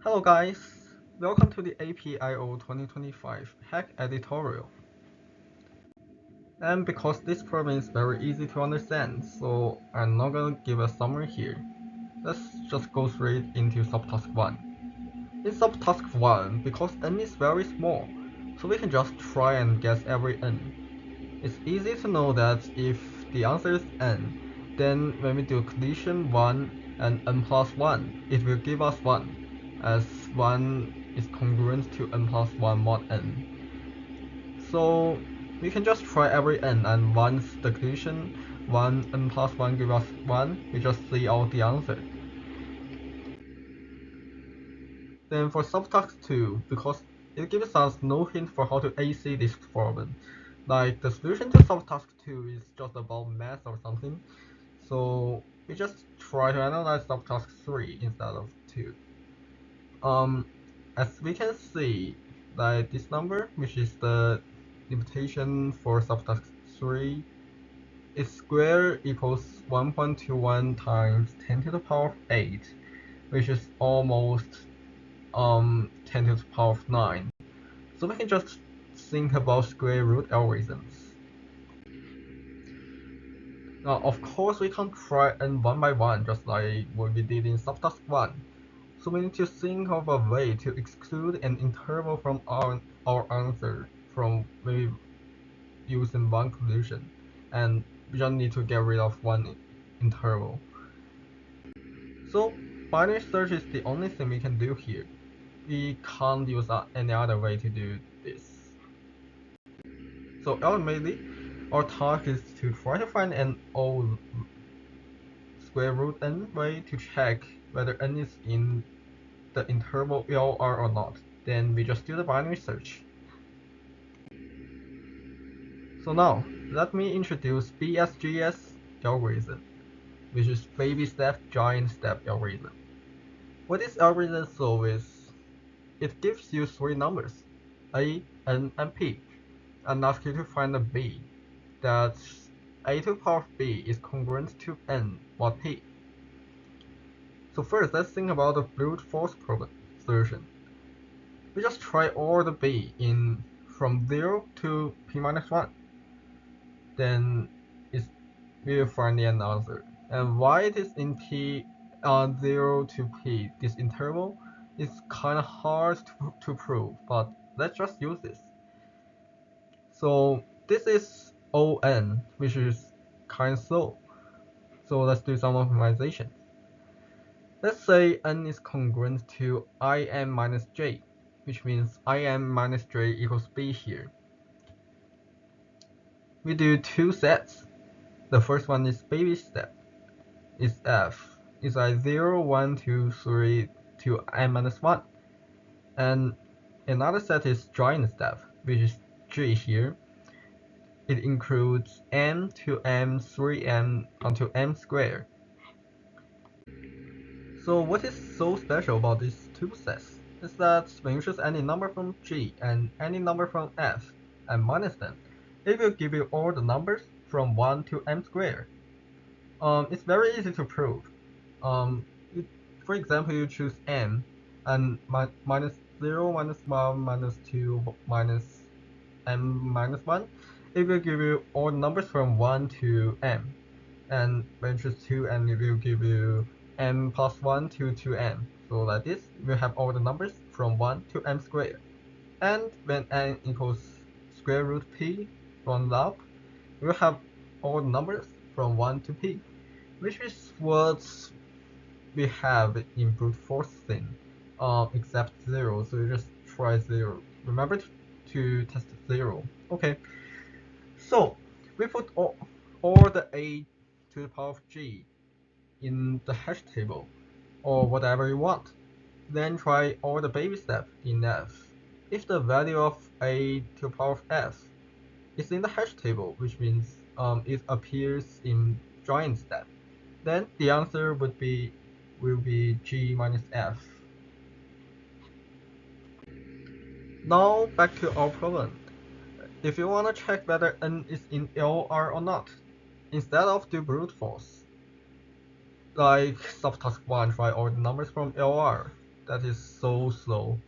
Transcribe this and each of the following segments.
Hello guys, welcome to the APIO 2025 Hack Editorial. And because this problem is very easy to understand, so I'm not gonna give a summary here. Let's just go straight into subtask 1. In subtask 1, because n is very small, so we can just try and guess every n. It's easy to know that if the answer is n, then when we do condition 1 and n plus 1, it will give us 1, as 1 is congruent to n plus 1 mod n. So we can just try every n, and once the condition 1 n plus 1 give us 1, we just see out the answer. Then for subtask 2, because it gives us no hint for how to AC this problem, like the solution to subtask 2 is just about math or something, so we just try to analyze subtask 3 instead of 2. As we can see, like this number, which is the limitation for subtask 3, its square equals 1.21 times 10 to the power of 8, which is almost 10 to the power of 9. So we can just think about square root algorithms. Now, of course, we can't try n one by one, just like what we did in subtask 1. So we need to think of a way to exclude an interval from our answer from maybe using one condition. And we just need to get rid of one interval. So binary search is the only thing we can do here. We can't use any other way to do this. So ultimately, our task is to try to find an old square root n way to check whether n is in the interval LR or not. Then we just do the binary search. So now, let me introduce BSGS algorithm, which is baby step, giant step algorithm. What this algorithm solves is, it gives you three numbers, a, n, and p, and asks you to find a b that a to the power of b is congruent to n mod p. So first, let's think about the brute force problem solution. We just try all the b in from 0 to p minus 1. Then we will find the answer. And why it is in p 0 to p, this interval, is kind of hard to prove, but let's just use this. So this is on, which is kind of slow. So let's do some optimization. Let's say n is congruent to im minus j, which means im minus j equals b here. We do two sets. The first one is baby step. Is f. Is like 0, 1, 2, 3 to m minus 1. And another set is giant step, which is g here. It includes m to m, 3m until m squared. So what is so special about these two sets is that when you choose any number from G and any number from F and minus them, it will give you all the numbers from 1 to m squared. It's very easy to prove. For example, you choose m and minus 0, minus 1, minus 2, minus m minus 1, it will give you all the numbers from 1 to m. And when you choose 2m, it will give you m plus 1 to 2m. So like this, we have all the numbers from 1 to m squared. And when n equals square root p rounded up, we will have all the numbers from 1 to p, which is what we have in brute force thing, except 0. So you just try 0. Remember to test 0. Okay. So we put all the a to the power of g in the hash table, or whatever you want. Then try all the baby steps in f. If the value of a to the power of f is in the hash table, which means it appears in giant step, then the answer will be g minus f. Now back to our problem. If you want to check whether n is in LR or not, instead of do brute force, like subtask 1, try all the numbers from LR. that is so slow.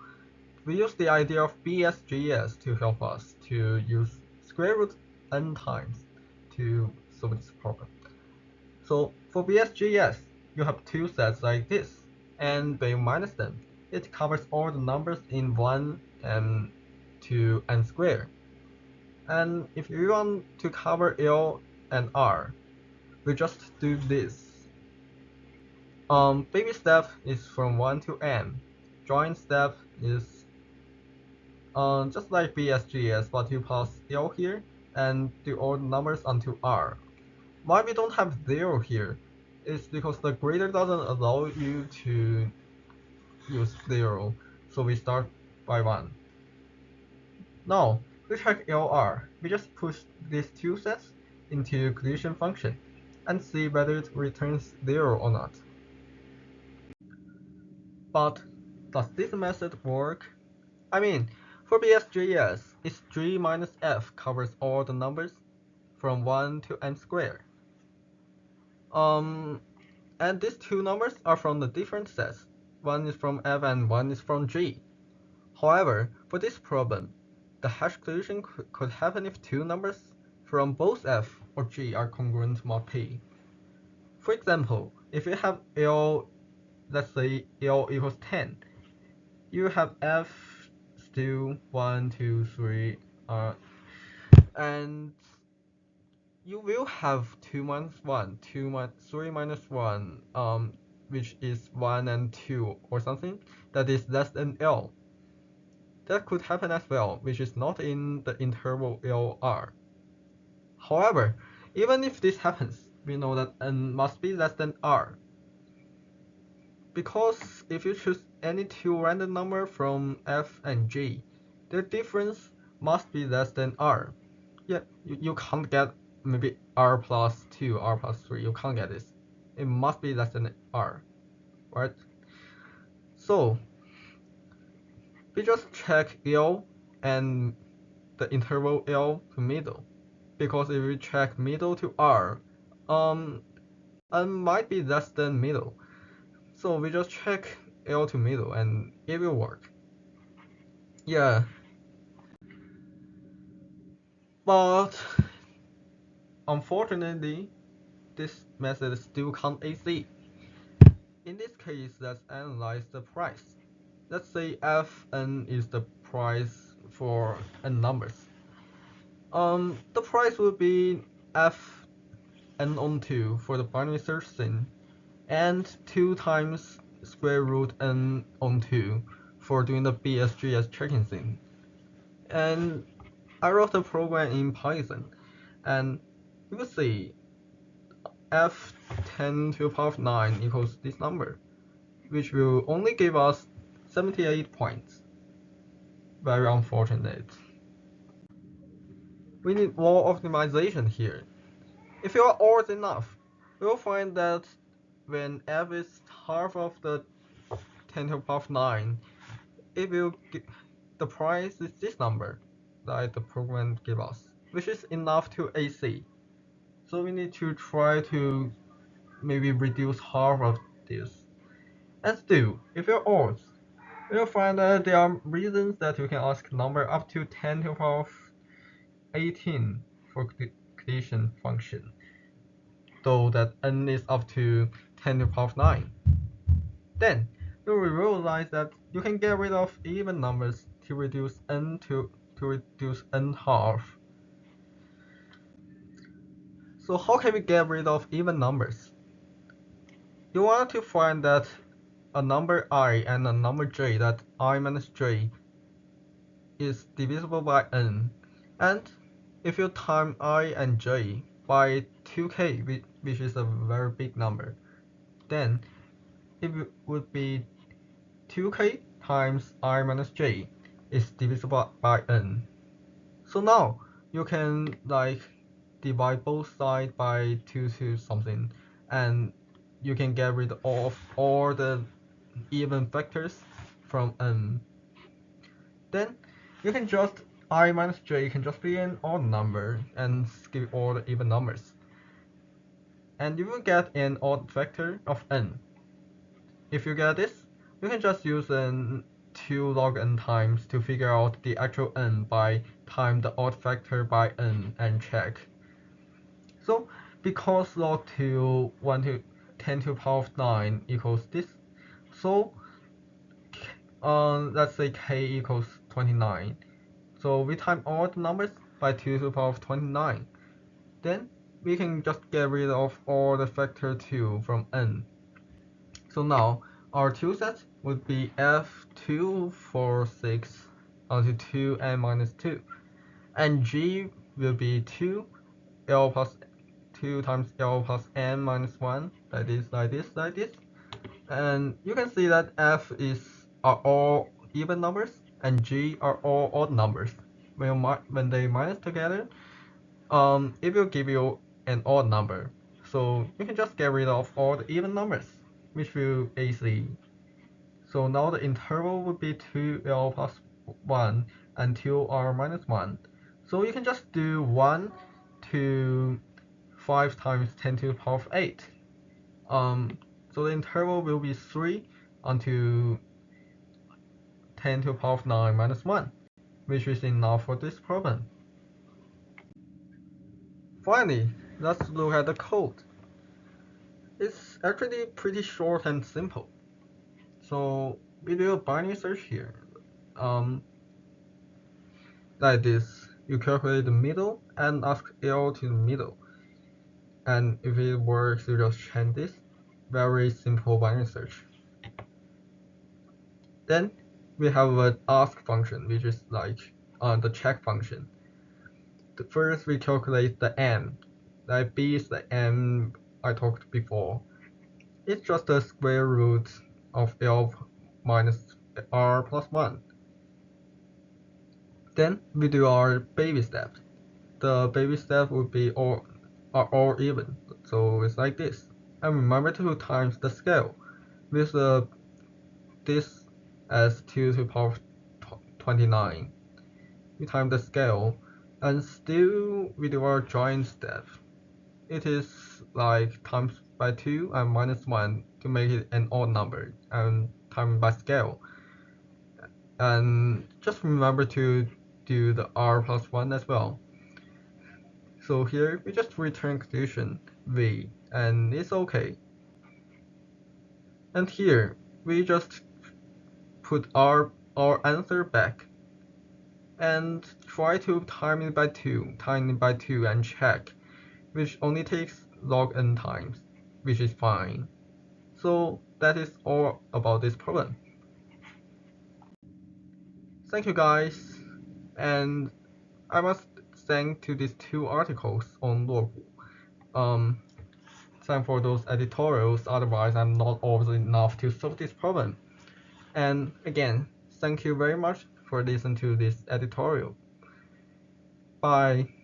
We use the idea of BSGS to help us to use square root n times to solve this problem. So for BSGS, you have two sets like this, and when you minus them, it covers all the numbers in 1 and 2 n squared. And if you want to cover L and R, we just do this. Baby step is from 1 to n. Joint step is just like BSGS, but you pass L here and do all the numbers until R. Why we don't have 0 here is because the grader doesn't allow you to use 0, so we start by 1. Now, we check LR. We just push these two sets into collision function and see whether it returns 0 or not. But does this method work? I mean, for BSGS, it's G minus F covers all the numbers from 1 to n squared. And these two numbers are from the different sets. One is from F and one is from G. However, for this problem, the hash collision could happen if two numbers from both F or G are congruent mod P. For example, if you have L, let's say L equals 10, you have F still 1, 2, 3, and you will have 2 minus 1, 3 minus 1, which is 1 and 2 or something that is less than L. That could happen as well, which is not in the interval LR. However, even if this happens, we know that n must be less than R. Because if you choose any two random number from F and G, their difference must be less than R. Yeah, you can't get maybe R plus 2, R plus 3, you can't get this. It must be less than R, right? So, we just check L and the interval L to middle. Because if we check middle to R, n might be less than middle. So we just check L to middle and it will work. Yeah. But unfortunately, this method still can't AC. In this case, let's analyze the price. Let's say Fn is the price for n numbers. The price would be Fn on 2 for the binary search thing, and 2 times square root n on 2 for doing the BSGS checking thing. And I wrote the program in Python, and you will see f10 to the power of 9 equals this number, which will only give us 78 points. Very unfortunate. We need more optimization here. If you are old enough, you will find that when f is half of the 10 to the power of 9, it will give, the price is this number that the program gives us, which is enough to AC. So we need to try to maybe reduce half of this. And still, if you're old, you'll find that there are reasons that you can ask number up to 10 to the power of 18 for collision function, though that n is up to 10 to the power of 9. Then you will realize that you can get rid of even numbers to reduce n to reduce n half. So how can we get rid of even numbers? You want to find that a number I and a number j that I minus j is divisible by n, and if you time I and j by 2k, which is a very big number, then it would be 2k times I minus j is divisible by n. So now you can like divide both sides by 2 to something, and you can get rid of all the even vectors from n. Then you can just I minus j can just be an odd number and skip all the even numbers. And you will get an odd vector of n. If you get this, you can just use 2 log n times to figure out the actual n by time the odd factor by n and check. So because log 2 1 to 10 to the power of 9 equals this, so let's say k equals 29. So we time all the numbers by 2 to the power of 29. Then we can just get rid of all the factor 2 from n. So now our two sets would be f2 for 6 onto 2n minus 2. And g will be 2 l plus 2 times l plus n minus 1, like this, like this, like this. And you can see that f are all even numbers and g are all odd numbers. When they minus together, it will give you an odd number. So you can just get rid of all the even numbers, which will AC. So now the interval would be 2l plus 1 and 2r minus 1. So you can just do 1 to 5 times 10 to the power of 8. So the interval will be 3 onto 10 to the power of 9 minus 1, which is enough for this problem. Finally, let's look at the code. It's actually pretty short and simple. So we do a binary search here. Like this, you calculate the middle and ask L to the middle. And if it works, you just change this. Very simple binary search. Then we have an ask function, which is like the check function. First, we calculate the m. Like b is the m I talked before. It's just the square root of L minus r plus 1. Then we do our baby steps. The baby steps would be are all even, so it's like this. And remember to times the scale with this as 2 to the power of 29. We time the scale, and still we do our join step. It is like times by 2 and minus 1 to make it an odd number, and time by scale. And just remember to do the r plus 1 as well. So here we just return condition v, and it's okay. And here we just put our answer back and try to time it by 2 and check, which only takes log n times, which is fine. So that is all about this problem. Thank you guys, and I must thank to these 2 articles on Luogu. Thank for those editorials, otherwise I'm not old enough to solve this problem. And again, thank you very much for listening to this editorial. Bye.